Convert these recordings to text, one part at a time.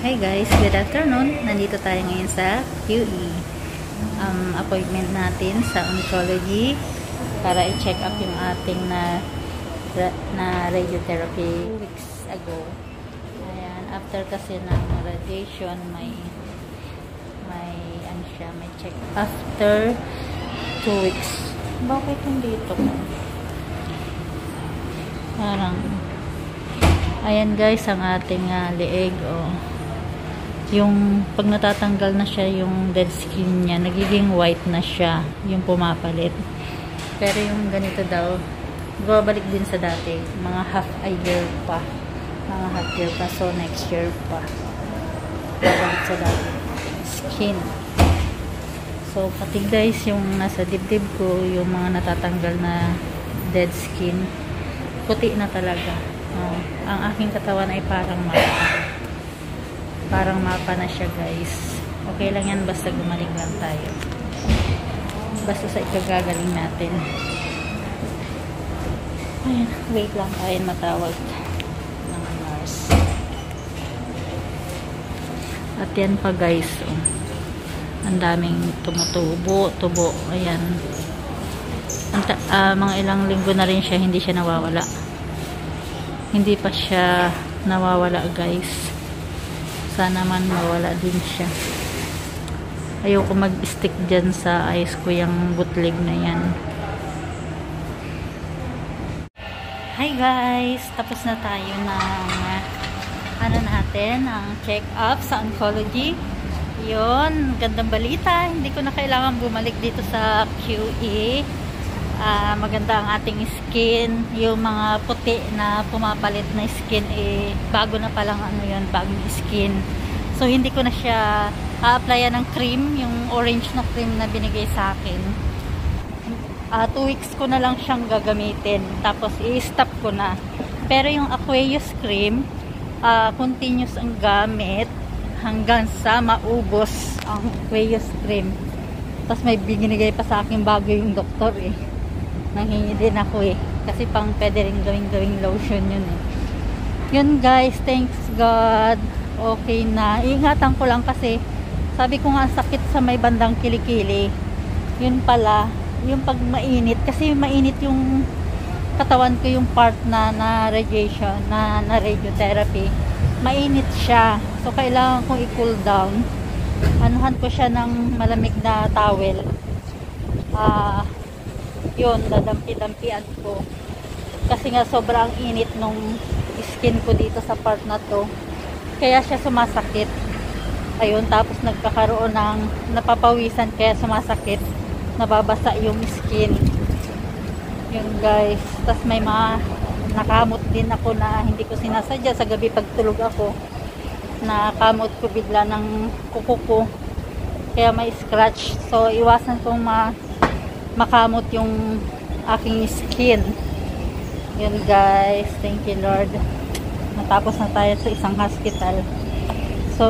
Hi guys, good afternoon. Nandito tayo ngayon sa QE. Appointment natin sa oncology para i-check up yung ating na radiotherapy 2 weeks ago. Ayan, after kasi ng radiation, may check after 2 weeks. Bakit hindi ito? Parang ayan guys, ang ating leeg, yung pag natatanggal na siya yung dead skin niya, nagiging white na siya, yung pumapalit. Pero yung ganito daw, babalik din sa dati, mga half year pa, so next year pa babalik sa dati skin. So pati guys, yung nasa dibdib ko, yung mga natatanggal na dead skin, puti na talaga. Ang aking katawan ay parang mapa na siya guys. Okay lang yan, basta gumaling lang tayo, basta sa ikagagaling natin. Ayan, wait lang tayo, matawag ng nurse. At yan pa guys, ang daming tubo. Ayan, mga ilang linggo na rin siya, hindi siya nawawala. Hindi pa siya nawawala guys. Sana man mawala din siya. Ayoko mag-stick dyan sa eyes ko yung bootleg na yan. Hi guys! Tapos na tayo ng ang check-up sa oncology. Yun, gandang balita. Hindi ko na kailangan bumalik dito sa QE. Maganda ang ating skin, yung mga puti na pumapalit na skin, bago na palang bagong skin. So hindi ko na siya a-applyan ng cream, yung orange na cream na binigay sa akin. 2 weeks ko na lang siyang gagamitin, tapos i-stop ko na. Pero yung Aqueous cream, continuous ang gamit hanggang sa maubos ang Aqueous cream. Tapos may binigay pa sa akin bago yung doktor nanghingi din ako kasi pang pwede rin gawing lotion yun Yun guys, thanks God, okay na. Ingatan ko lang kasi sabi ko nga sakit sa may bandang kilikili. Yun pala, yung pag mainit, kasi mainit yung katawan ko, yung part na radiation, na radiotherapy, mainit siya. So kailangan kong i-cool down. Anuhan ko siya ng malamig na towel. Yun, dadampi-dampian ko kasi nga sobrang init nung skin ko dito sa part na to, kaya siya sumasakit. Ayun, tapos nagkakaroon ng napapawisan, kaya sumasakit, nababasa yung skin. Yun guys, tapos may mga nakamot din ako na hindi ko sinasadya. Sa gabi pagtulog ako, nakamot ko bigla ng kuko ko, kaya may scratch. So iwasan kong makamot yung aking skin. Yun guys, thank you Lord, natapos na tayo sa isang hospital. So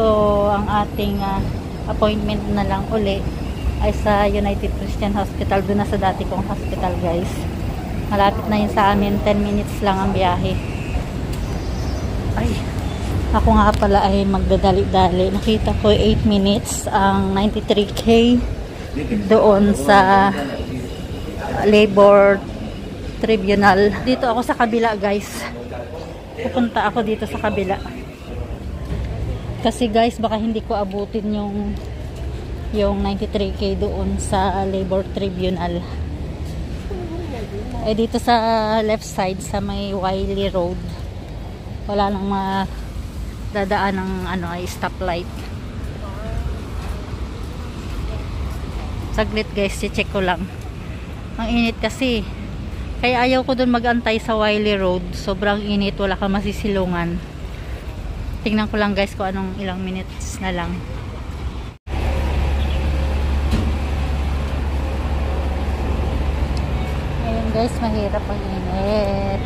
ang ating appointment na lang uli ay sa United Christian Hospital, doon na sa dati kong hospital guys. Malapit na yun sa amin, 10 minutes lang ang biyahe. Ay, ako nga pala ay magdadali-dali. Nakita ko 8 minutes ang 93K doon sa Labor Tribunal. Dito ako sa kabila guys, pupunta ako dito sa kabila kasi guys baka hindi ko abutin yung 93K doon sa Labor Tribunal. Dito sa left side sa may Wiley Road, wala nang dadaan ng ay stoplight. Saglit guys, i-check ko lang. Ang init kasi, kaya ayaw ko dun mag-antay sa Wiley Road. Sobrang init, wala ka masisilungan. Tingnan ko lang guys kung anong ilang minutes na lang. Ayun guys, mahirap ang init.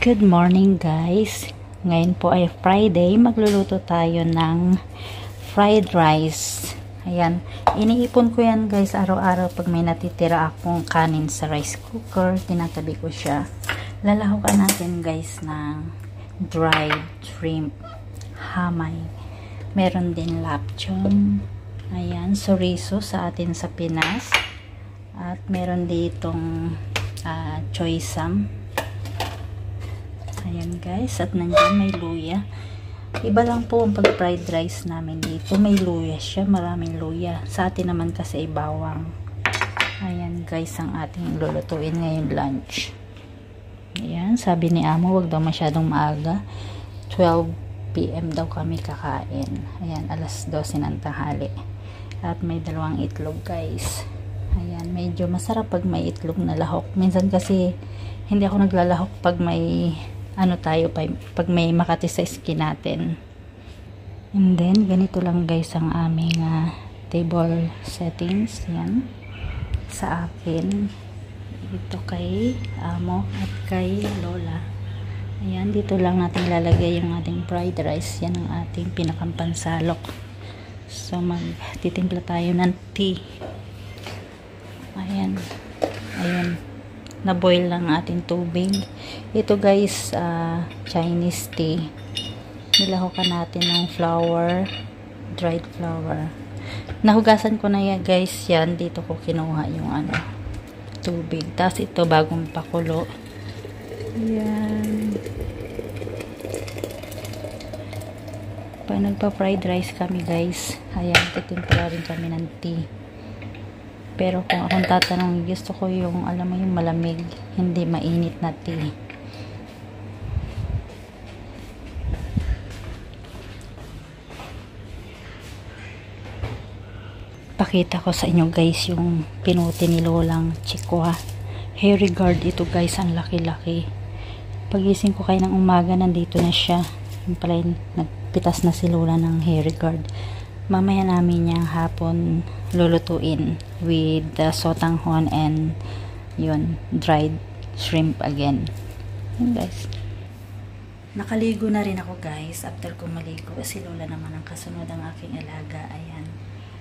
Good morning guys. Ngayon po ay Friday, magluluto tayo ng fried rice. Ayan, iniipon ko yan guys araw-araw pag may natitira akong kanin sa rice cooker, tinatabi ko siya. Lalahukan natin guys ng dried shrimp, hamay. Meron din lapchon. Ayan, chorizo sa atin sa Pinas. At meron ditong choy sam. Ayan guys, at nandiyan may luya. Iba lang po ang pag fried rice namin dito. May luya siya, maraming luya. Sa atin naman kasi bawang. Ayan guys, ang ating lulutuin ngayon lunch. Ayan, sabi ni Amo, wag daw masyadong maaga. 12 PM daw kami kakain. Ayan, alas 12 ng tanghali. At may 2 itlog guys. Ayan, medyo masarap pag may itlog na lahok. Minsan kasi hindi ako naglalahok pag may pag may makati sa skin natin. And then, ganito lang guys ang aming table settings. Yan. Sa akin. Ito kay Amo at kay Lola. Ayan, dito lang natin lalagay yung ating fried rice. Yan ang ating pinakampansalok. So, magtitimpla tayo ng tea. Ayan. Ayun. Na-boil lang ating tubig. Ito guys, Chinese tea. Nilahukan natin ng flour, dried flour. Nahugasan ko na yan guys. Yan, dito ko kinuha yung tubig. Tapos ito bagong pakulo. Yan. Pag nagpa-fried rice kami guys, ayan, titimpla rin kami ng tea. Pero kung akong tatanong, gusto ko yung, alam mo yung malamig, hindi mainit na tea. Pakita ko sa inyo guys yung pinuti ni Lolang Chikwa. Hairy guard ito guys, ang laki-laki. Pagising ko kayo ng umaga, nandito na siya. Yung pala nagpitas na si Lola ng hairy guard. Mamaya namin niyang hapon lulutuin with the sotanghon and yun, dried shrimp again. Yun guys. Nakaligo na rin ako guys. After ko maligo, si Lola naman ang kasunod ang aking alaga. Ayan.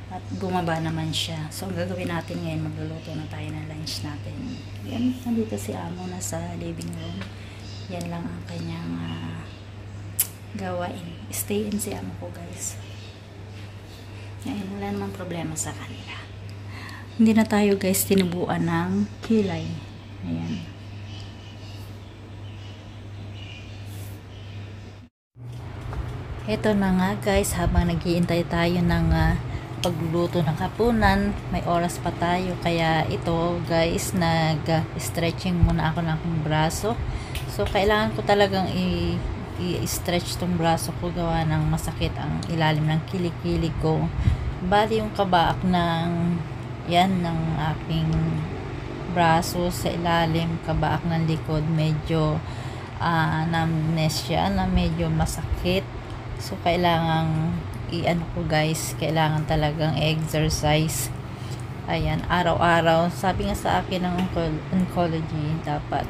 At bumaba naman siya. So, ang gagawin natin ngayon, magluluto na tayo ng lunch natin. Yan, nandito si Amo na sa living room. Yan lang ang kanyang gawain. Stay in si Amo ko guys. Yan, wala namang problema sa kanila. Hindi na tayo guys tinubuan ng kilay. Ayan. Ito na nga guys, habang nag-iintay tayo ng pagluluto ng hapunan, may oras pa tayo, kaya ito guys, nag-stretching muna ako ng aking braso. So kailangan ko talagang i-stretch tong braso ko, gawa ng masakit ang ilalim ng kilikili ko. Bali yung kabaak ng aking braso sa ilalim, kabaak ng likod, medyo numbness siya, na medyo masakit. So kailangan ko guys, kailangan talagang exercise. Ayan, araw-araw. Sabi nga sa akin ng oncology, dapat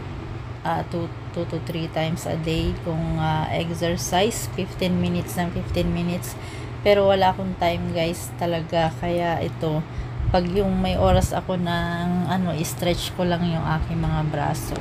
2 to 3 times a day kung exercise, 15 minutes ng 15 minutes. Pero wala akong time guys talaga, kaya ito, pag yung may oras ako ng i-stretch ko lang yung aking mga braso.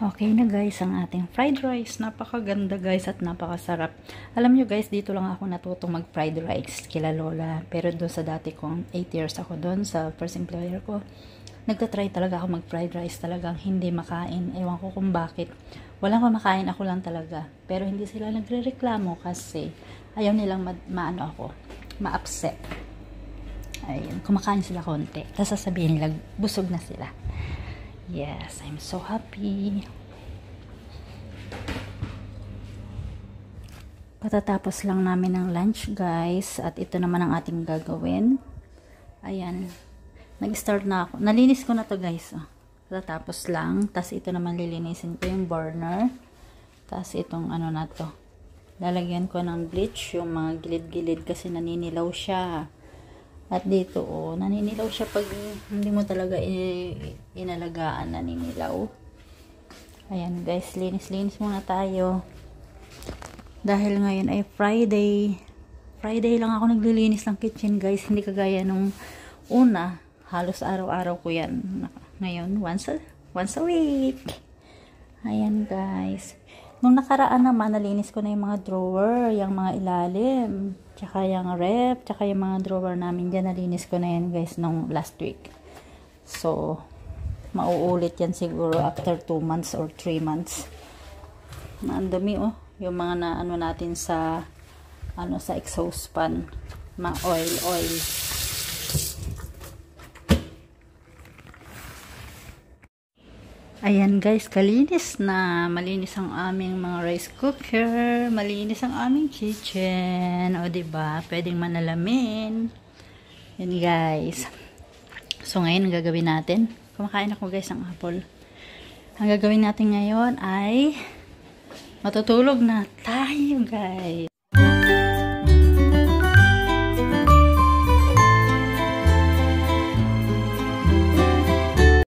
Okay na guys ang ating fried rice. Napakaganda guys at napakasarap. Alam nyo guys, dito lang ako natutong mag fried rice kila lola. Pero doon sa dati kong 8 years ako doon sa first employer ko, nagtatry talaga ako mag fried rice, talagang hindi makain. Ewan ko kung bakit. Walang kumakain, ako lang talaga. Pero hindi sila nagre-reklamo kasi ayaw nilang maano ako, ma-upset. Ayun, kumakain sila konti. Tapos sasabihin nila, busog na sila. Yes, I'm so happy. Patatapos lang namin ng lunch guys. At ito naman ang ating gagawin. Ayan. Nag-start na ako. Nalinis ko na to guys. Oh. Patatapos lang. Tapos ito naman lilinisin ko yung burner. Tapos itong ano na to. Lalagyan ko ng bleach yung mga gilid-gilid kasi naninilaw siya. At dito, oh, naninilaw siya pag hindi mo talaga inalagaan, naninilaw. Ayan guys, linis-linis muna tayo. Dahil ngayon ay Friday. Friday lang ako naglilinis ng kitchen guys. Hindi kagaya nung una. Halos araw-araw ko yan. Ngayon, once a week. Ayan guys. Nung nakaraan naman, nalinis ko na yung mga drawer, yung mga ilalim, tsaka yung rep, tsaka yung mga drawer namin dyan, nalinis ko na yan guys nung last week. So, mauulit yan siguro after 2 months or 3 months. Ang dumi oh, yung mga na ano natin sa sa exhaust fan, mga oil. Ayan guys, kalinis na. Malinis ang aming mga rice cooker. Malinis ang aming kitchen. O diba, pwedeng manalamin. Yan guys. So ngayon, ang gagawin natin, kumakain ako guys ng apple. Ang gagawin natin ngayon ay matutulog na tayo guys.